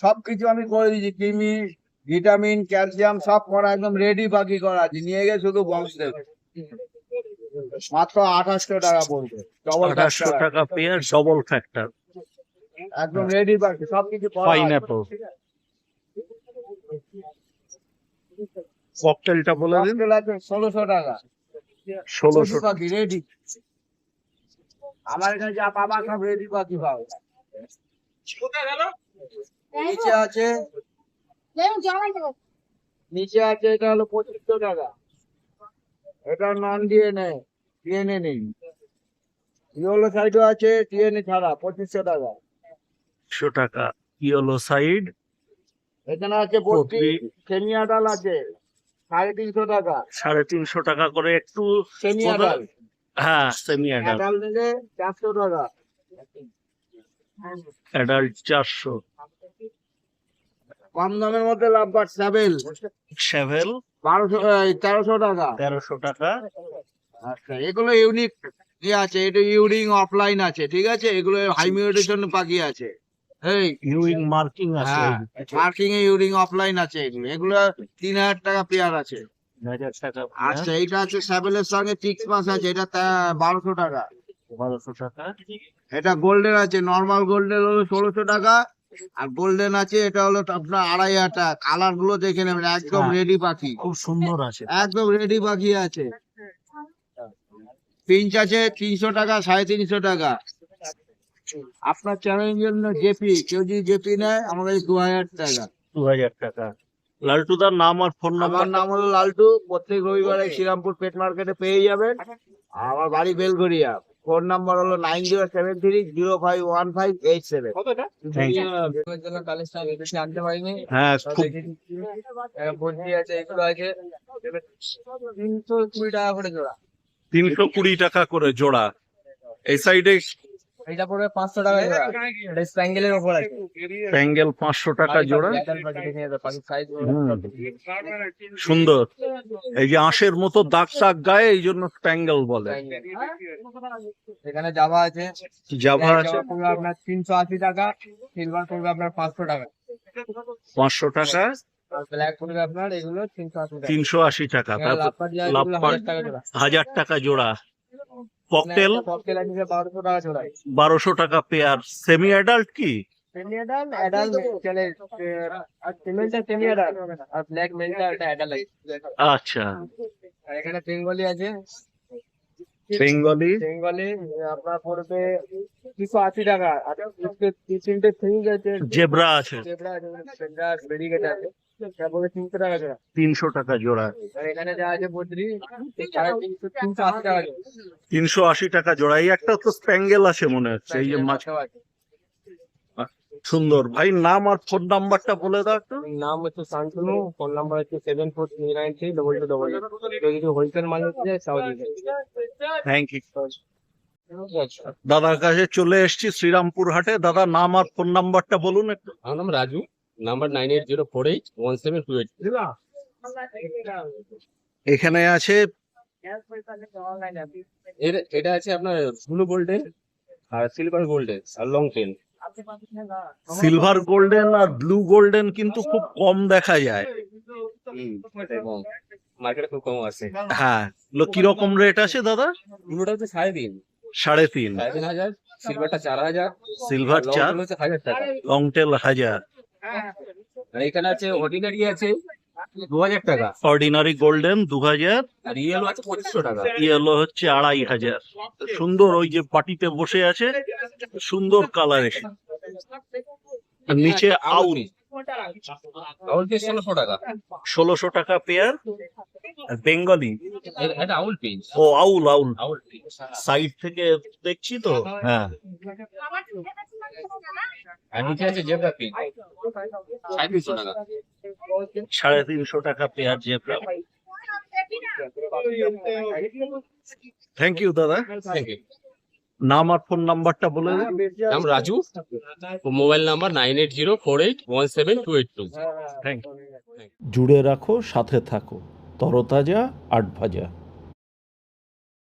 সবকিছু আমি করে দিচ্ছি, কৃমি ভিটামিন ক্যালসিয়াম সব করা একদম রেডি বাকি করা আছে, নিয়ে গিয়ে শুধু বক্স দেবে। মাত্র 2800 টাকা পড়বে, ডবল 2800 টাকা পেয়ার, ডবল ফ্যাক্টর, একদম রেডি বাকি সবকিছু করা আছে। পাইনঅ্যাপল। ককটেলটা বলে দিন। ককটেল আছে 1600 টাকা, 1600 বাকি রেডি। আমার এখানে যা পাবা সব রেডি বাকি পাবে। নিচে আছে, নিচে আছে এটা হলো 2500 টাকা, এটা নন ডিএনএ, ডিএনএ নেই। ইয়েলো সাইডও আছে ডিএনএ ছাড়া, 2500 টাকা। 100 টাকা ইয়েলো সাইড। এখানে আছে 32 সেমি আডাল আছে 350 টাকা, 350 টাকা করে। একটু সেমি আডাল, হ্যাঁ সেমি অ্যাডাল্ট। আডাল নিলে 400 টাকা। অ্যাডাল্ট 400। কম দামের মধ্যে লাভবার্ড স্যাভেল, শেভেল 1300 টাকা। 1300 টাকা। আচ্ছা, এগুলো ইউনিক আছে, এটা ইউরিং অফলাইন আছে, ঠিক আছে, এগুলো হাই মিউটেশন পাখি আছে। এই ইউইং মার্কিং আছে। হ্যাঁ, মার্কিং এ ইউরিং অফলাইন আছে, এগুলো এগুলো 3000 টাকা পেয়ার আছে। 1000 টাকা। আচ্ছা, এটা আছে স্যাভেলের সঙ্গে চিক্স মাছ আছে, এটা 1200 টাকা। 1200 টাকা। এটা গোল্ডেন আছে, নর্মাল গোল্ডেন হলো 1600 টাকা, আর গোল্ডেন আছে এটা হলো আপনার 2500 টাকা। কালার গুলো দেখে নেবেন, একদম রেডি পাখি, খুব সুন্দর আছে, একদম রেডি পাখি আছে। পিঞ্চ আছে 300 টাকা, 350 টাকা। আপনার চ্যানেলের জন্য জেপি, কেউ যদি জেপি নেয় আমাদের 2000 টাকা। 2000 টাকা। লালটুদার নাম আর ফোন আমার নাম্বার। নাম হলো লালটু, প্রত্যেক রবিবারে শ্রীরামপুর পেট মার্কেটে পেয়ে যাবেন। আমার বাড়ি বেলঘরিয়া, ফোন নাম্বার হলো 9073051587। আনতে পারিনি, হ্যাঁ খুব বলছি আছে, এগুলো আছে 320 টাকা করে জোড়া। 320 টাকা করে জোড়া। এই সাইডে এটা পড়বে 500 টাকা জোড়া, এটা স্প্যাঙ্গেলের উপর আছে। প্যাঙ্গেল 500 টাকা জোড়া। সুন্দর, এই যে আঁশের মতো দাগ টাগ গায়ে, এই জন্য স্প্যাঙ্গেল বলে। এখানে জাভা আছে, জাভা আছে পড়বে আপনার 380 টাকা, সিলভার পড়বে আপনার 500 টাকা, 500 টাকা, আর ব্ল্যাক পড়বে আপনার এগুলো 380 টাকা। 380 টাকা। তারপর লাভপাট যা এগুলো লাভপাট 1000 টাকা জোড়া। 1000 টাকা জোড়া। ককটেল ককটেল আছে 1200 টাকা জোড়া। 1200 টাকা পেয়ার। সেমি অ্যাডাল্ট কি? সেমি অ্যাডাল, অ্যাডাল চলে, আর সিমেন্টটা সেমি অ্যাডাল, আর ব্ল্যাক মেলটা এটা অ্যাডাল আছে। আচ্ছা, আর এখানে বেঙ্গলি আছে, বেঙ্গলি বেঙ্গলি আপনার পড়বে 280 টাকা। আর তিনটে ফিঞ্চ আছে, জেব্রা আছে জেব্রা আছে, জেব্রা বেরিগেট আছে, এটা পড়বে 300 টাকা জোড়া। 300 টাকা জোড়া। আর এখানে যা আছে বদ্রি 380 টাকা জোড়া। 380 টাকা জোড়া। এই একটা তো স্প্যাঙ্গেল আছে মনে হচ্ছে, এই যে মাছ। সুন্দর ভাই, নাম আর ফোন নাম্বারটা বলে দাও একটু। নাম হচ্ছে শান্তনু, ফোন নাম্বার হচ্ছে 74393222। যদি হোলসেল মাল হচ্ছে সাউদি। Thank you. দাদার কাছে চলে এসেছি শ্রীরামপুর হাটে। দাদা নাম আর ফোন নাম্বারটা বলুন একটু। আমার নাম রাজু, নাম্বার 9804817282। এখানে আছে এটা আছে আপনার ব্লু গোল্ডেন আর সিলভার গোল্ডেন আর লং টেন। সিলভার গোল্ডেন আর ব্লু গোল্ডেন, কিন্তু খুব কম দেখা যায়। মার্কেটে খুব কম আছে। হ্যাঁ, কিরকম রেট আছে দাদা? ব্লুটা হচ্ছে 3.5, 3.5, 3.5, সিলভারটা 4000, সিলভার 4, হচ্ছে 1000 টাকা। Long tail 1000। আর এখানে আছে অর্ডিনারি আছে 2000 টাকা, অর্ডিনারি গোল্ডেন 2000, আর ইয়েলো আছে 2500 টাকা। ইয়েলো হচ্ছে 2500। সুন্দর, ওই যে পাটিতে বসে আছে, সুন্দর কালার এসে। আর নিচে আউল, আউল পিস 1600 টাকা। 1600 টাকা পেয়ার। আর বেঙ্গলি, এটা আউল পিস। ও আউল, আউল আউল পিস সাইড থেকে দেখছি তো। হ্যাঁ, আর নিচে আছে জেব্রা পিস 350 টাকা। 350 টাকা পেয়ার জেব্রা। থ্যাংক ইউ দাদা। Thank you. নাম আর ফোন নাম্বারটা বলে দিন। নাম Raju, mobile number 9804817282। Thank you. জুড়ে রাখো, সাথে থাকো, তরতাজা আট ভাজা।